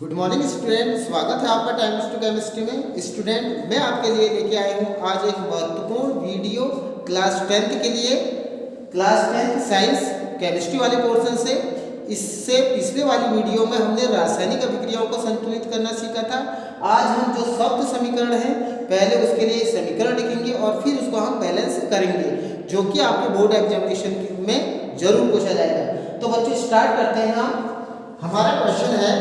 Good morning student, स्वागत है आपका टाइम्स टू केमिस्ट्री में। स्टूडेंट, मैं आपके लिए लेके आया हूँ आज एक महत्वपूर्ण वीडियो क्लास 10th के लिए। क्लास 10th साइंस केमिस्ट्री वाले पोर्शन से। इससे पिछले वाली वीडियो में हमने रासायनिक अभिक्रियाओं को संतुलित करना सीखा था। आज हम जो शब्द समीकरण है पहले उसके लिए समीकरण लिखेंगे और फिर उसको हम बैलेंस करेंगे, जो कि आपके बोर्ड एग्जामिनेशन में जरूर पूछा जाएगा। तो बच्चों स्टार्ट करते हैं हम। हमारा क्वेश्चन है,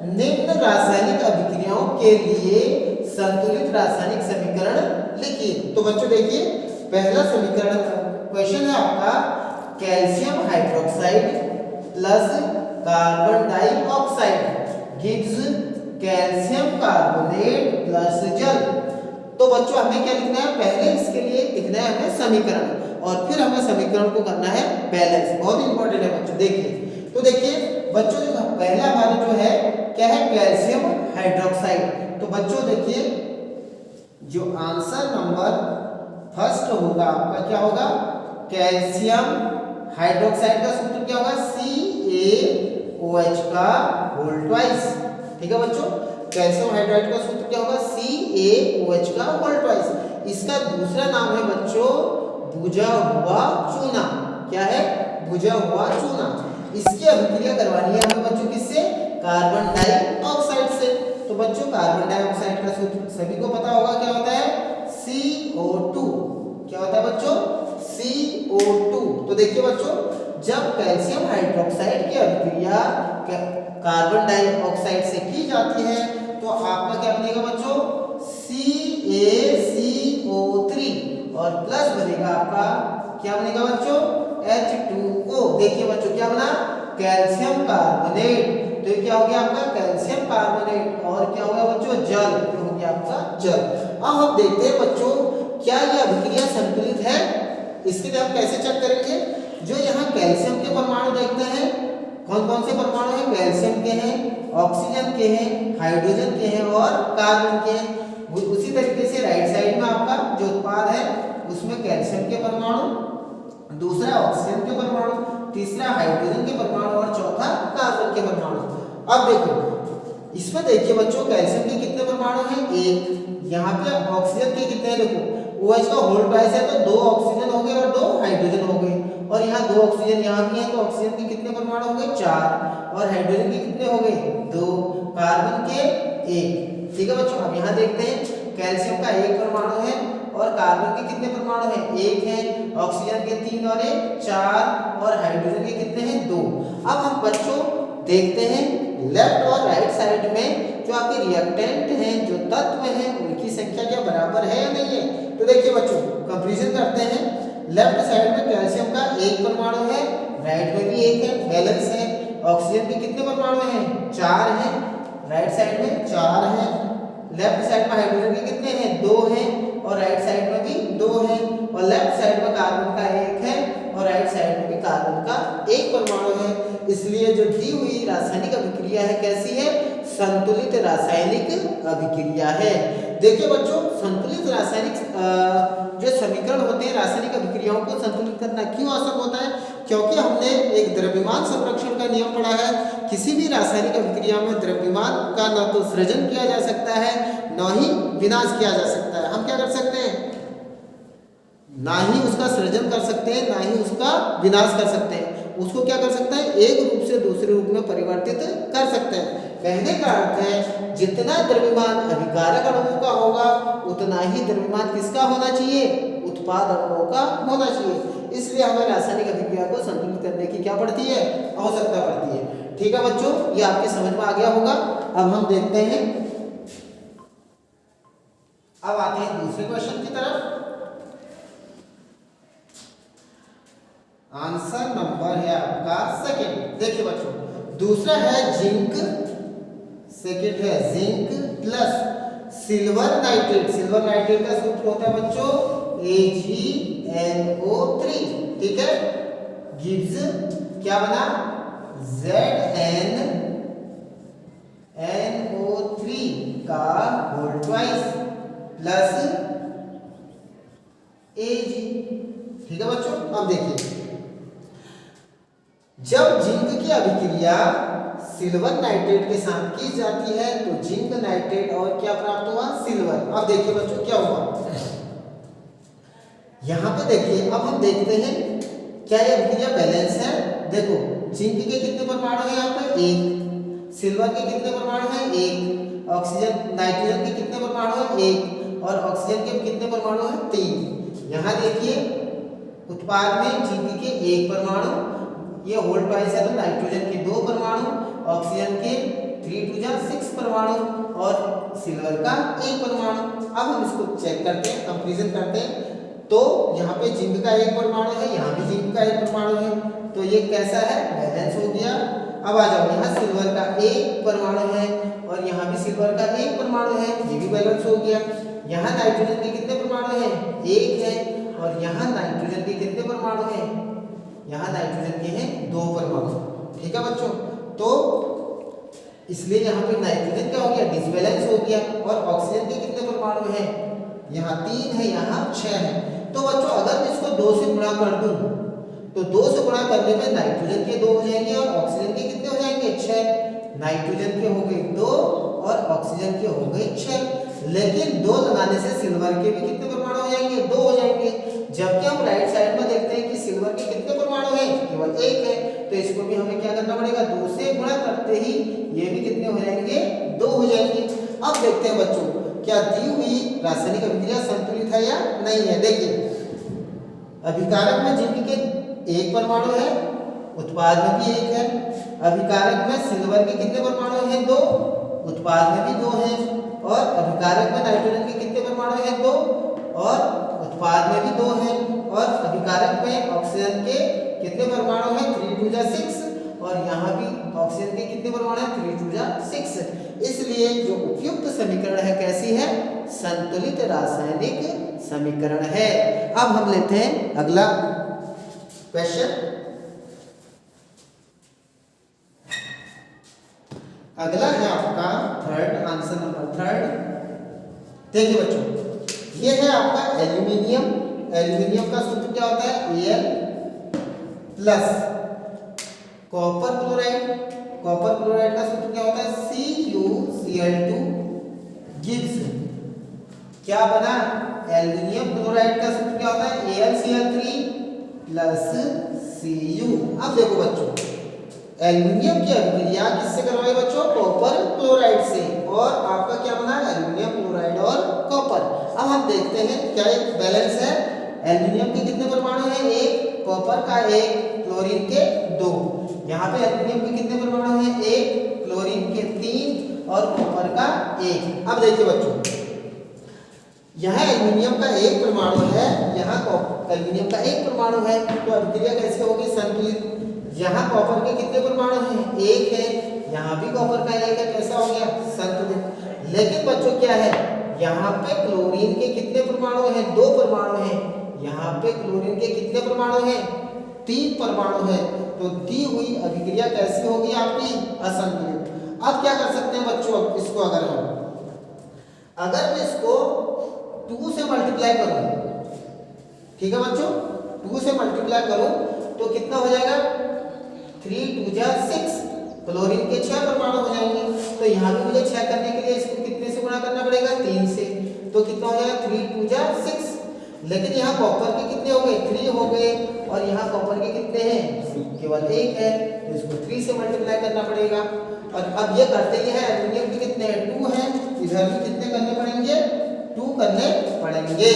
निम्न रासायनिक अभिक्रियाओं के लिए संतुलित रासायनिक समीकरण लिखिए। तो बच्चों देखिए, पहला समीकरण क्वेश्चन है आपका, calcium hydroxide plus carbon dioxide gives calcium carbonate plus जल। तो बच्चों हमें क्या लिखना है, पहले इसके लिए लिखना है हमें समीकरण और फिर हमें समीकरण को करना है बैलेंस। बहुत इंपॉर्टेंट है बच्चों। देखिए तो देखिए बच्चों, जो पहला हमारा जो है क्या है, कैल्शियम हाइड्रोक्साइड। तो बच्चों देखिए, जो आंसर नंबर फर्स्ट होगा आपका क्या होगा, कैल्शियम हाइड्रोक्साइड का सूत्र क्या होगा, CaOH का होल ट्वाइस। ठीक है बच्चों, कैल्शियम हाइड्रोक्साइड का सूत्र क्या होगा, CaOH का होल ट्वाइस। इसका दूसरा नाम है बच्चों बुझा हुआ चूना। क्या है, बुझा हुआ चूना। इसकी अभिक्रिया करवानी है हमें बच्चों किससे, कार्बन डाइऑक्साइड से। तो बच्चों कार्बन डाइऑक्साइड का सूत्र सभी को पता होगा, क्या होता है, CO2। क्या होता है बच्चों, CO2। तो देखिए बच्चों, जब कैल्शियम हाइड्रोक्साइड की अभिक्रिया कार्बन डाइऑक्साइड से की जाती है तो आपका क्या बनेगा बच्चों, CaCO3 और प्लस बनेगा आपका, क्या बनेगा बच्चों, H2O। देखिए बच्चों क्या बना, कैल्शियम कार्बोनेट। तो ये क्या हो गया आपका, कैल्शियम कार्बोनेट और क्या हो गया बच्चों, जल। तो हो गया आपका जल। अब हम देखते हैं बच्चों, क्या ये अभिक्रिया संतुलित है। इसके लिए हम कैसे चेक करेंगे, जो यहाँ कैल्शियम के परमाणु देखते हैं, कौन कौन से परमाणु हैं, कैल्शियम के हैं, ऑक्सीजन के हैं, हाइड्रोजन के हैं और कार्बन के हैं। उसी तरीके से राइट साइड में आपका जो उत्पाद है उसमें कैल्शियम के परमाणु, दूसरा ऑक्सीजन के परमाणु, तीसरा हाइड्रोजन के परमाणु और चौथा कार्बन के परमाणु। अब देखो इसमें देखिए बच्चों, कैल्शियम के कितने परमाणु हैं, एक। यहाँ पे ऑक्सीजन के कितने हैं, देखो OH का होल ट्वाइस है तो 2 ऑक्सीजन हो गए और 2 हाइड्रोजन हो गए। और यहाँ 2 ऑक्सीजन यहाँ भी है तो ऑक्सीजन के कितने परमाणु हो गए, 4। और हाइड्रोजन के कितने हो गए, 2। कार्बन के 1। ठीक है बच्चों, अब यहाँ देखते हैं, कैल्शियम का 1 परमाणु है और कार्बन के कितने परमाणु हैं, 1 है, ऑक्सीजन के 3 और 1 4 और हाइड्रोजन के कितने हैं, 2। अब हम बच्चों देखते हैं लेफ्ट और राइट साइड में जो आपके रिएक्टेंट हैं, जो तत्व हैं, उनकी संख्या क्या बराबर है या नहीं है। तो देखिए बच्चों कंपैरिजन करते हैं। लेफ्ट साइड में कैल्शियम का 1 परमाणु है, राइट में भी 1 है, बैलेंस है। ऑक्सीजन के कितने परमाणु हैं, 4 हैं, राइट साइड में 4 हैं। लेफ्ट साइड में हाइड्रोजन के कितने हैं, 2 हैं और राइट साइड में भी 2 हैं। और लेफ्ट साइड में कार्बन का 1 है और राइट साइड में भी कार्बन का 1 परमाणु है। इसलिए जो दी हुई रासायनिक अभिक्रिया है कैसी है, संतुलित रासायनिक अभिक्रिया है। देखिए बच्चों, संतुलित रासायनिक जो समीकरण होते हैं, रासायनिक अभिक्रियाओं को संतुलित करना क्यों आवश्यक होता है, क्योंकि हमने एक द्रव्यमान संरक्षण का नियम पढ़ा है। किसी भी रासायनिक अभिक्रिया में द्रव्यमान का न तो सृजन किया जा सकता है न ही विनाश किया जा सकता है। हम क्या कर सकते हैं, ना ही उसका सृजन कर सकते हैं ना ही उसका विनाश कर सकते हैं। उसको क्या कर सकते हैं, एक रूप से दूसरे रूप में परिवर्तित कर सकते हैं। कहने का अर्थ है, जितना द्रव्यमान अभिकारक अणुओं का होगा उतना ही द्रव्यमान किसका होना चाहिए, उत्पाद अणुओं का होना चाहिए। इसलिए हमें रासायनिक अभिक्रिया को संतुलित करने की क्या पड़ती है, आवश्यकता पड़ती है। ठीक है बच्चों, ये आपके समझ में आ गया होगा। अब हम देखते हैं, अब आते हैं दूसरे क्वेश्चन की तरफ। आंसर नंबर है आपका सेकंड। देखिए बच्चों, दूसरा है जिंक, सेकंड है zinc plus silver nitrate. Silver nitrate का सूत्र होता है बच्चों AgNO3। ठीक है, गिव्स क्या बना, ZnNO3 का होल ट्वाइस प्लस Ag। ठीक है बच्चों, अब देखिए, जब जिंक की अभिक्रिया सिल्वर नाइट्रेट के साथ की जाती है तो जिंक नाइट्रेट और क्या प्राप्त हुआ, सिल्वर। अब देखिए बच्चों क्या हुआ, यहाँ पे देखिए अब हम देखते हैं क्या ये अभिक्रिया बैलेंस है। देखो जिंक के कितने परमाणु हैं यहाँ पे, एक। सिल्वर के कितने परमाणु हैं, एक। ऑक्सीजन नाइट्रोजन के कितने परमाणु हैं, एक। और ऑक्सीजन के कितने परमाणु हैं, तीन। यहाँ देखिए उत्पाद में जिंक के एक परमाणु, ये होल्ड ट्वाइस है तो नाइट्रोजन के दो परमाणु, ऑक्सीजन के 3 2 जा 6 परमाणु और सिल्वर का एक परमाणु। अब हम इसको चेक करते हैं, कंपैरिजन करते हैं। तो यहाँ पे जिंक का एक परमाणु है, यहाँ भी जिंक का एक परमाणु है, तो ये कैसा है, बैलेंस हो गया। अब आ जाओ, यहाँ सिल्वर का एक परमाणु है और यहाँ भी सिल्वर का एक परमाणु है, ये भी बैलेंस हो गया। यहाँ नाइट्रोजन के कितने परमाणु हैं, एक है। और यहाँ नाइट्रोजन के कितने परमाणु हैं, यहाँ नाइट्रोजन के हैं दो परमाणु। ठीक है बच्चों, तो इसलिए यहाँ पे नाइट्रोजन क्या हो गया, डिसबैलेंस हो गया। और ऑक्सीजन के कितने परमाणु हैं, यहाँ 3 है, यहाँ 6 है। तो बच्चों अगर मैं इसको 2 से गुणा कर दूं तो 2 से गुणा करने पे नाइट्रोजन के 2 हो जाएंगे और ऑक्सीजन के कितने हो जाएंगे, 6। नाइट्रोजन के हो गए 2 और ऑक्सीजन के हो गए 6। लेकिन 2 लगाने से सिल्वर के भी कितने परमाणु हो जाएंगे, 2 हो जाएंगे। जबकि हम राइट साइड में देखते हैं कि सिल्वर के कितने परमाणु हैं, केवल 1 है। तो इसको भी हमें क्या करना पड़ेगा, 2 से गुणा करते ही ये भी कितने हो जाएंगे, 2 हो जाएंगे। अब देखते हैं बच्चों क्या दी हुई रासायनिक अभिक्रिया संतुलित है या नहीं है। देखिए अभिकारक में जिंक के एक परमाणु है, उत्पाद में भी एक है। अभिकारक में सिल्वर के कितने परमाणु हैं, 2। उत्पाद में भी 2 हैं। और अभिकारक में नाइट्रोजन के कितने परमाणु हैं, 2। और उत्पाद में भी 2 हैं। और अभिकारक में ऑक्सीजन के कितने परमाणु हैं, 3 2 जा 6। और यहाँ भी ऑक्सीजन के कितने परमाणु हैं, 3 2 जा 6। इसलिए जो उपयुक्त समीकरण है कैसी है, संतुलित रासायनिक समीकरण है। अब हम लेते हैं अगला क्वेश्चन। अगला है आपका थर्ड, आंसर नंबर 3। देखिए बच्चों ये है आपका एल्यूमिनियम। एल्यूमिनियम का सूत्र क्या होता है, Al+ copper chloride. Copper chloride का सूत्र क्या होता है, CuCl2 गिव्स क्या बना, एल्यूमिनियम क्लोराइड का सूत्र क्या होता है, AlCl3 + Cu। अब देखो बच्चों एल्यूमिनियम की अभिक्रिया किससे करवाई बच्चों, कॉपर क्लोराइड से। और आपका क्या बना, एल्यूमिनियम क्लोराइड और कॉपर। अब हम देखते हैं क्या एक बैलेंस है। एल्यूमिनियम के कितने परमाणु हैं, 1। कॉपर का 1, क्लोरीन के 2। यहाँ पे एल्यूमिनियम के कितने परमाणु हैं, 1। क्लोरीन के 3 और कॉपर का 1। अब देखिए बच्चों यहाँ एल्यूमिनियम का 1 परमाणु है, यहाँ एल्यूमिनियम का 1 परमाणु है, तो अभिक्रिया कैसे होगी, संतुलित। यहाँ कॉपर के कितने परमाणु हैं, 1 है। यहाँ भी कॉपर का 1 है, कैसा हो गया, संतुलित। लेकिन बच्चों क्या है, यहाँ पे क्लोरीन के कितने परमाणु हैं, 2 परमाणु हैं। यहाँ पे क्लोरीन के कितने परमाणु हैं, 3 परमाणु हैं। तो दी हुई अभिक्रिया कैसी होगी आपकी, असंतुलित। अब क्या कर सकते हैं बच्चों, इसको अगर मैं इसको 2 से मल्टीप्लाई करूं, ठीक है बच्चों, 2 से मल्टीप्लाई करूं तो कितना हो जाएगा, 3 2 जा 6। क्लोरीन के 6 परमाणु हो जाएंगे। तो यहाँ भी मुझे 6 करने के लिए इसको कितने से गुणा करना पड़ेगा, 3 से। तो कितना हो जाएगा, 3 2 जा 6। लेकिन यहाँ कॉपर के कितने हो गए, 3 हो गए। और यहाँ कॉपर के कितने हैं, केवल 1 है। तो इसको 3 से मल्टीप्लाई करना पड़ेगा। और अब ये करते ही है, एल्यूमिनियम के कितने हैं, 2 हैं। इधर भी कितने करने पड़ेंगे, 2 करने पड़ेंगे।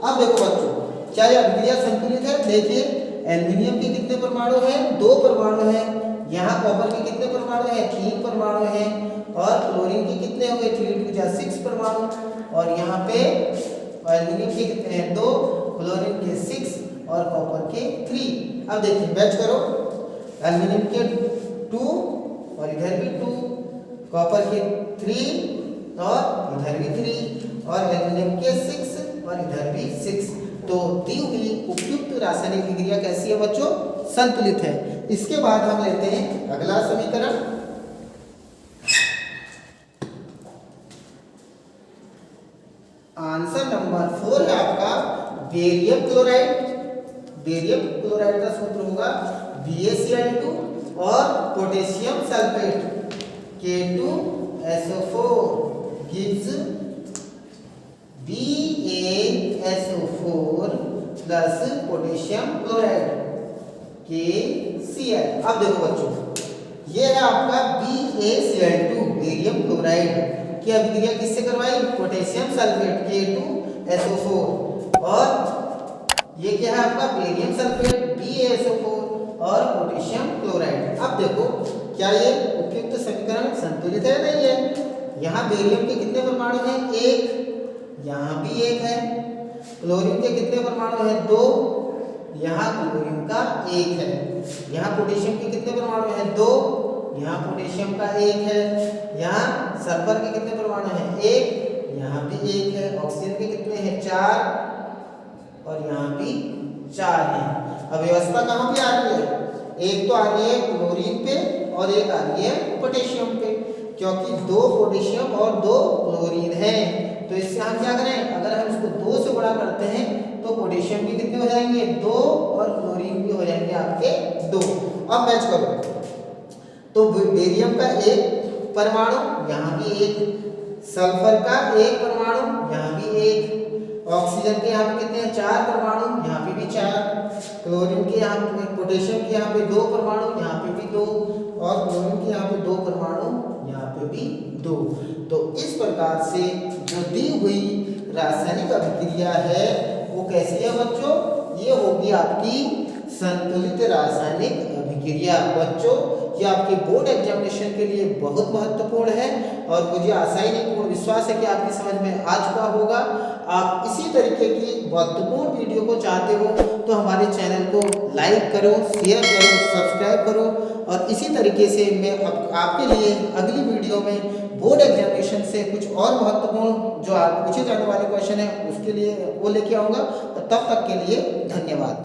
अब देखो बच्चों क्या ये अभिक्रिया संतुलित है। देखिए एल्यूमिनियम के कितने परमाणु हैं, 2 परमाणु हैं। यहाँ कॉपर के कितने परमाणु हैं, 3 परमाणु हैं। और क्लोरीन के कितने हो गए, 3 2 जा 6 परमाणु। और यहाँ पे एल्यूमिनियम के कितने हैं, 2, क्लोरीन के 6 और कॉपर के 3। अब देखिए मैच करो, एल्यूमिनियम के 2 और इधर भी 2, कॉपर के 3 और इधर भी 3, और एल्यूमिनियम के 6 और इधर भी 6। तो दी हुई उपयुक्त रासायनिक अभिक्रिया कैसी है बच्चों, संतुलित है। इसके बाद हम लेते हैं अगला समीकरण। आंसर नंबर 4 है आपका बेरियम क्लोराइड। बेरियम क्लोराइड का सूत्र होगा BaCl2 और potassium sulphate K2SO4 gives BaSO4 plus potassium chloride KCl। अब देखो बच्चों, ये है आपका BaCl2 बेरियम क्लोराइड की अभिक्रिया किससे करवाई? पोटेशियम सल्फेट K2SO4 और ये क्या है आपका बेरियम सल्फेट BaSO4 और पोटेशियम क्लोराइड। अब देखो क्या ये उपयुक्त समीकरण संतुलित है? नहीं है। यहाँ बेरियम के कितने परमाणु हैं? 1, यहाँ भी 1 है। क्लोरीन के कितने परमाणु हैं? 2, यहाँ क्लोरीन का 1 है। यहाँ पोटेशियम के कितने परमाणु हैं? 2, यहाँ पोटेशियम का 1 है। यहाँ सल्फर के कितने परमाणु हैं? 1, यहाँ भी 1 है। ऑक्सीजन के कितने हैं? 4 और यहाँ भी 4 है। अब व्यवस्था कहाँ पे आ रही है? एक तो आ रही है क्लोरीन पे और एक आ रही है पोटेशियम पे, क्योंकि 2 पोटेशियम और 2 क्लोरीन है। तो इससे हम क्या करें? अगर हम इसको 2 से गुणा करते हैं तो पोटेशियम के कितने हो जाएंगे? 2 और क्लोरीन भी हो जाएंगे आपके 2। अब मैच करो तो बेरियम का 1 परमाणु, यहाँ भी 1, सल्फर का 1 परमाणु, यहाँ भी 1, ऑक्सीजन के यहाँ पे कितने हैं? 4 परमाणु, यहाँ पे भी 4, क्लोरीन के यहाँ पे, पोटेशियम के यहाँ पे 2 परमाणु, यहाँ पे भी 2 और क्लोरीन के यहाँ पे 2 परमाणु, यहाँ पे भी 2। तो इस प्रकार से जो दी हुई रासायनिक अभिक्रिया है वो कैसी है बच्चों? ये होगी आपकी संतुलित रासायनिक अभिक्रिया। बच्चों ये आपके बोर्ड एग्जामिनेशन के लिए बहुत महत्वपूर्ण है और मुझे आशा ही नहीं पूर्ण विश्वास है कि आपकी समझ में आ चुका होगा। आप इसी तरीके की महत्वपूर्ण वीडियो को चाहते हो तो हमारे चैनल को लाइक करो, शेयर करो, सब्सक्राइब करो और इसी तरीके से मैं आपके लिए अगली वीडियो में बोर्ड एग्जामिनेशन से कुछ और महत्वपूर्ण जो आप पूछे जाने वाले क्वेश्चन है उसके लिए वो लेके आऊँगा। तब तक के लिए धन्यवाद।